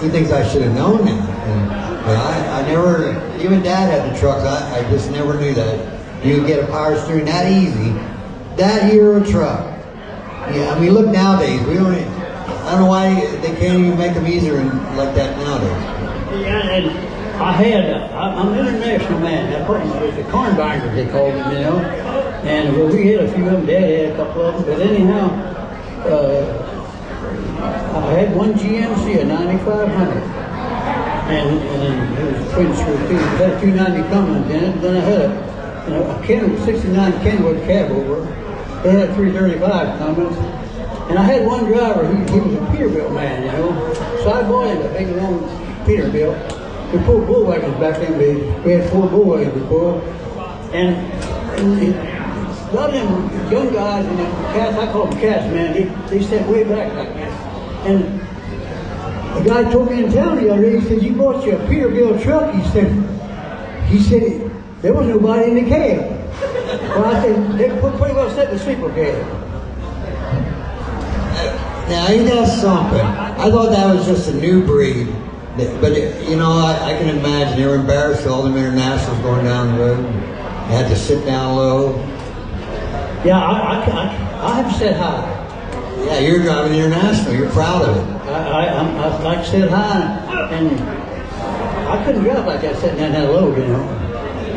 He thinks I should have known that. But I never, even Dad had the trucks, I just never knew that. You could get a power steering that easy, that era truck. Yeah, I mean, look nowadays, I don't know why they can't even make them easier like that nowadays. Yeah, and I'm an international man. I put the corn binders, they called them, you know. And well, we had a few of them, Dad had a couple of them, but anyhow, I had one GMC, a 9500. And it was a twin screw too. It had a 290 Cummins in it. Then I had a 69 Kenwood cab over. They had a 335 Cummins. And I had one driver, he was a Peterbilt man, you know. So I bought him a big long Peterbilt. We pulled bull wagons back then. We had 4 bull wagons to pull. And a lot of them young guys, and cats, I call them cats, man, they sat way back like that. And the guy told me in town the other day, he said, you bought you a Peterbilt truck? He said, there was nobody in the cab. Well, I said, they pretty well set the sleeper cab. Now, ain't that something? I thought that was just a new breed. But, you know, I can imagine they were embarrassed, all them internationals going down the road. They had to sit down low. Yeah, I have said hi. Yeah, you're driving international. You're proud of it. I like said hi, and I couldn't drive like that sitting down that load, you know.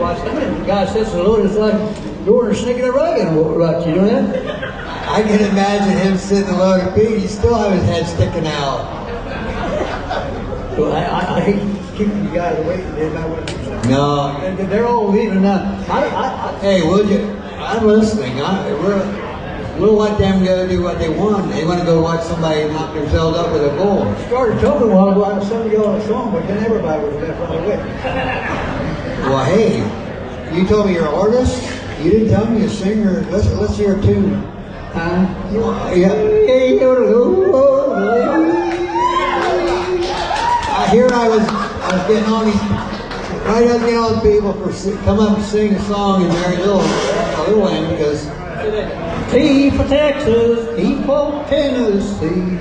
Watch, I mean, the guy sits in the load, it's like going and sneaking a rug in a rut, you know that? I can imagine him sitting in the load of Pete. He still have his head sticking out. So I hate keeping you guys away. No. They're all leaving now. Hey, would you? I'm listening. We'll let them go do what they want. They want to go watch somebody knock themselves up with a bull. I started talking a while ago about some of y'all song, but then everybody was left on the way. Well, hey, you told me you're an artist. You didn't tell me you're a singer. Let's hear a tune. Yeah. Here I was getting all these. I was getting all the people for come up and sing a song in Mary Little Land because. T for Texas, E for Tennessee,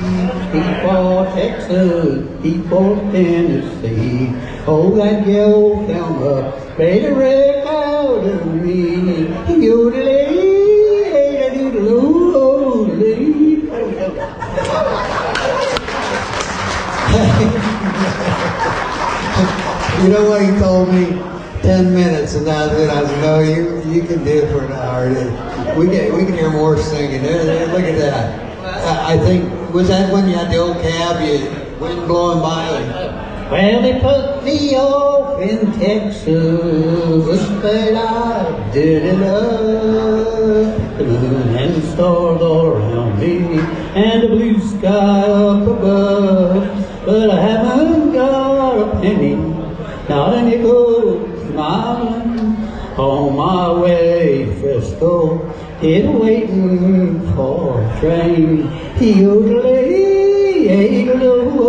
E for Texas, E for Tennessee. Oh, that yellow camera played a red out of me. Yodelee, yodelee. You know what he told me? 10 minutes, and that's it. I said, no, you can do it for an hour. We can hear more singing. Look at that. I think, was that when you had the old cab, wind blowing by? Well, they put me off in Texas, but I did it up. And the stars all around me, and the blue sky up above. But I haven't got a penny, not a nickel. Smiling on my way to Frisco, here waiting for a train. Yodelee, yodelee.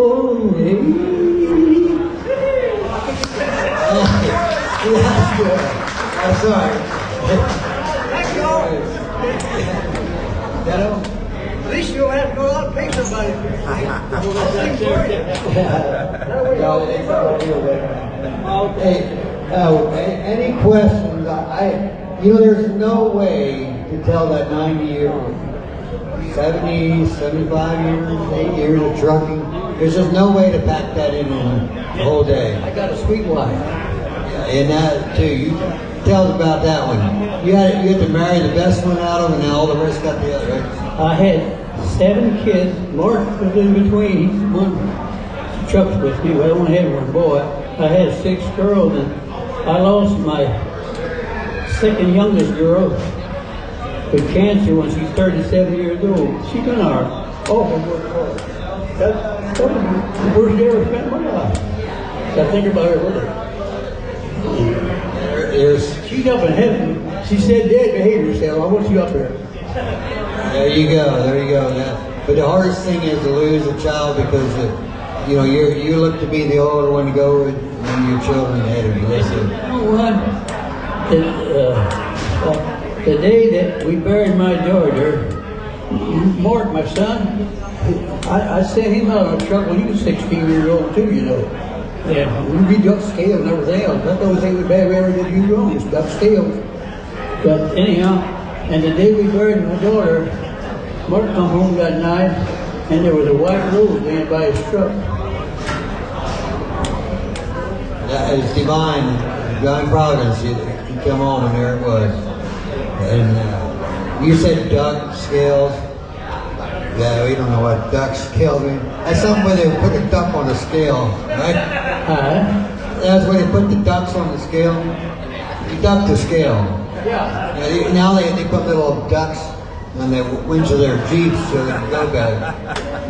That's good. I'm sorry. Thank you all. At least you don't have to go out and pay somebody. Hey, any questions? There's no way to tell that 90 years, 70, 75 years, 8 years of trucking. There's just no way to pack that in a whole day. I got a sweet wife. And that too. You tell us about that one. You had to marry the best one out of them, and now all the rest got the other, right? I had 7 kids. Mark was in between. He's one trucks with me. I only had one boy. I had 6 girls, and I lost my second youngest girl with cancer when she's 37 years old. She's been our awful work for us. That's the worst day I ever spent in my life. So I think about her with her. She's up in heaven. She said, Dad, behave yourself. I want you up here. There you go. But the hardest thing is to lose a child because you look to be the older one to go with your children ahead of you. Listen. You know what? The day that we buried my daughter, Mark, my son, I I sent him out on a truck when he was 16 years old too, you know. Yeah, we duck scales and everything else. That's the only thing we ever did you wrong is duck scales. But anyhow, and the day we buried my daughter, Mark come home that night, and there was a white rose laying by his truck. That is divine providence. He come home and there it was. And you said duck scales. Yeah, we don't know what duck scales mean. That's something where they put a duck on a scale, right? That's where they put the ducks on the scale. You duck the scale. Yeah. Now they put little ducks on the winch of their Jeeps so they can go better.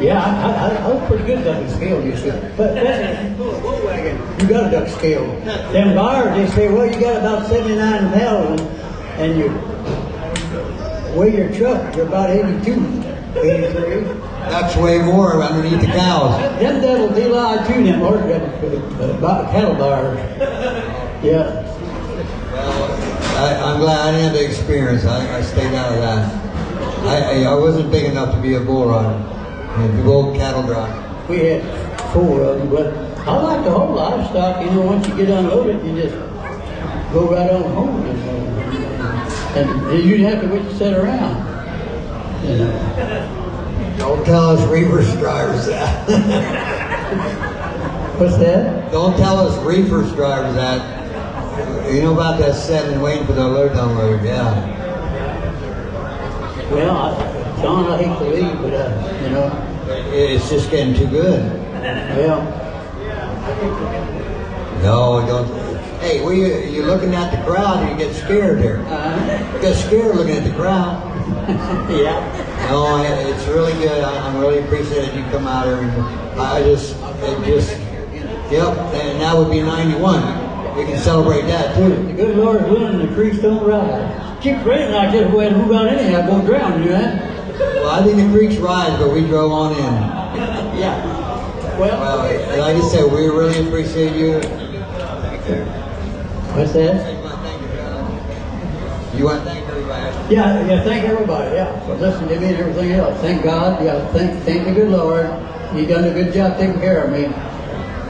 Yeah, I was pretty good ducking scale, you see. But that's a bull wagon. You got a duck scale. Them buyers, they say, well, you got about 79 pounds, and you weigh your truck, you're about 82. 83. Ducks weigh more underneath the cows. Them devils, they lie too, them cattle buyers. Yeah. Well, I'm glad I didn't have the experience. I stayed out of that. I wasn't big enough to be a bull rider. A bull cattle driver. We had 4 of them, but I like the whole livestock. You know, once you get unloaded, you just go right on home. And you didn't have to wait to sit around. You know. Don't tell us reefers drivers that. What's that? Don't tell us reefers drivers that. You know about that setting and waiting for the load to unload, yeah. Well, John, I hate to leave, but you know. It's just getting too good. Well. No, don't. Hey, you're looking at the crowd and you get scared there. You get scared looking at the crowd. Yeah. No, it's really good. I'm really appreciative you come out here. And yep, and that would be 91. We can celebrate that too. The good Lord's willing, the creeks don't rise. Keep raining like this, we'll move out anyhow, go drown, you know that? Well, I think the creeks rise, but we drove on in. Yeah. Well, like I said, we really appreciate you. What's that? You want to thank everybody? Yeah, thank everybody, for listening to me and everything else. Thank God, thank the good Lord. He done a good job taking care of me,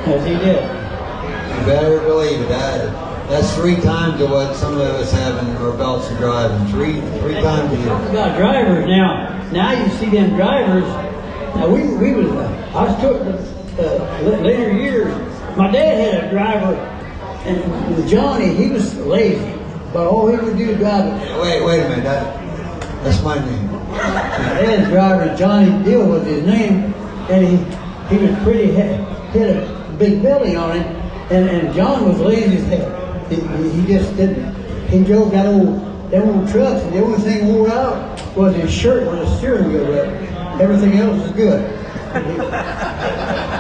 as he did. You better believe it. That's 3 times of what some of us have in our belts of driving. Three times a year. Talk about drivers now. Now you see them drivers. Now I was took later years. My dad had a driver, and Johnny, he was lazy. But all he would do is drive it. Wait a minute. That's my name. My dad's driver, Johnny Deal was his name, and he was pretty, had a big belly on him, and John was lazy as hell. He just didn't. He drove them old trucks, and the only thing wore out was his shirt with a steering wheel wreck. Everything else was good.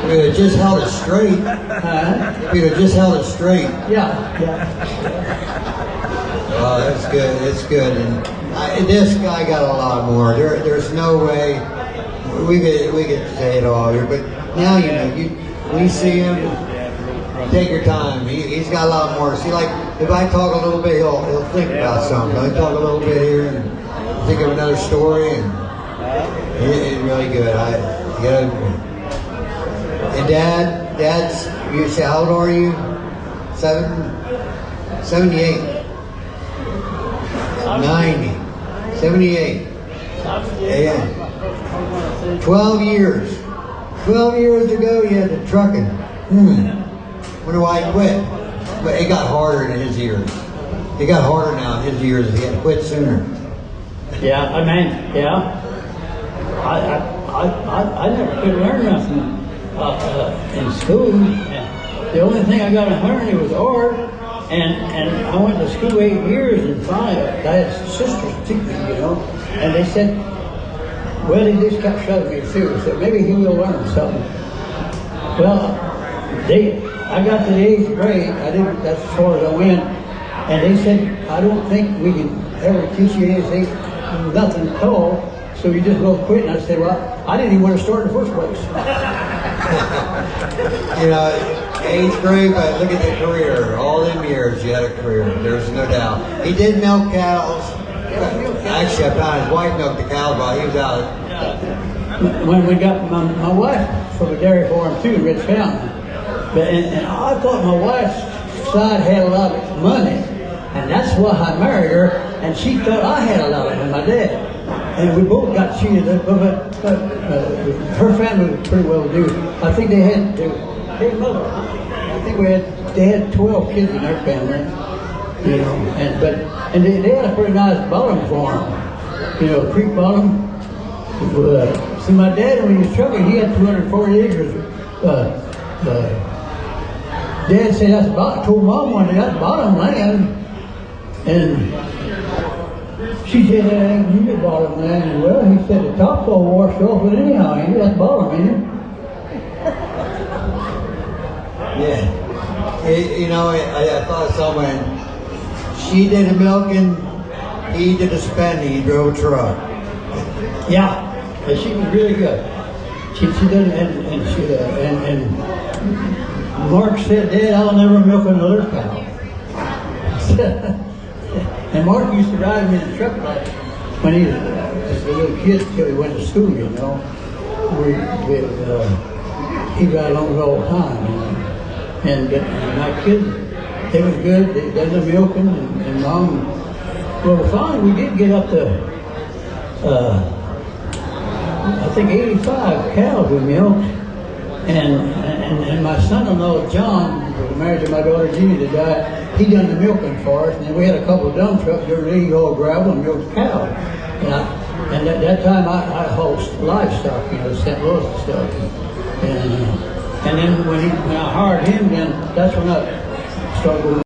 We had just held it straight. We had just held it straight. Yeah. Oh, that's good. It's good. And this guy got a lot more. There's no way we could say it all here. But now we see him. Take your time. He's got a lot more. See, like if I talk a little bit, he'll think about something. I talk a little bit here and think of another story, and it's really good. And Dad's. You say, how old are you? 78. 90, 78, yeah. 12 years. 12 years ago, you had the trucking. Wonder why he quit. But it got harder in his years. It got harder now in his years. He had to quit sooner. Yeah, I never could learn nothing in school. The only thing I got to learn was art. And I went to school 8 years, and finally I had sisters too, and they said, well, they just kept shoving me through. They said, maybe he will learn something. Well, I got to the 8th grade, that's as far as I went, and they said, I don't think we can ever teach you anything, nothing at all, so you just will quit. And I said, well, I didn't even want to start in the first place. 8th grade, but look at the career. All them years, you had a career. There's no doubt. He did milk cows. Actually, I found his wife milked the cows while he was out. when we got my wife from a dairy farm too in Rich Fountain. And I thought my wife's side had a lot of money, and that's why I married her. And she thought I had a lot of money, my dad. And we both got cheated, but her family was pretty well to do. I think they had their mother. I think they had 12 kids in their family, you know. And they had a pretty nice bottom farm, you know, creek bottom. See, my dad, when he was trucking, he had 240 acres. Dad said that's about. Told Mom one day that's bottom land, and she said that ain't near bottom land. And well, he said the top's all washed off, but anyhow, ain't it? That's bottom, ain't it? Yeah. You know, I thought someone, she did the milking, he did the spending, he drove a truck. Yeah, and she was really good. She did, and Mark said, Dad, I'll never milk another cow. And Mark used to ride him in the truck like when he was just a little kid till he went to school, you know. He'd ride along all the time, you know. And my kids, they was good. They did the milking, and Mom. Well, finally we did get up to, I think 85 cows we milked. And my son-in-law, John, was married to my daughter, Jeannie, that died. He done the milking for us, and then we had a couple of dump trucks that really hauled gravel and milked cows. And at that time, I hauled livestock, you know, St. Louis and stuff. And then when I hired him, then that's when I started going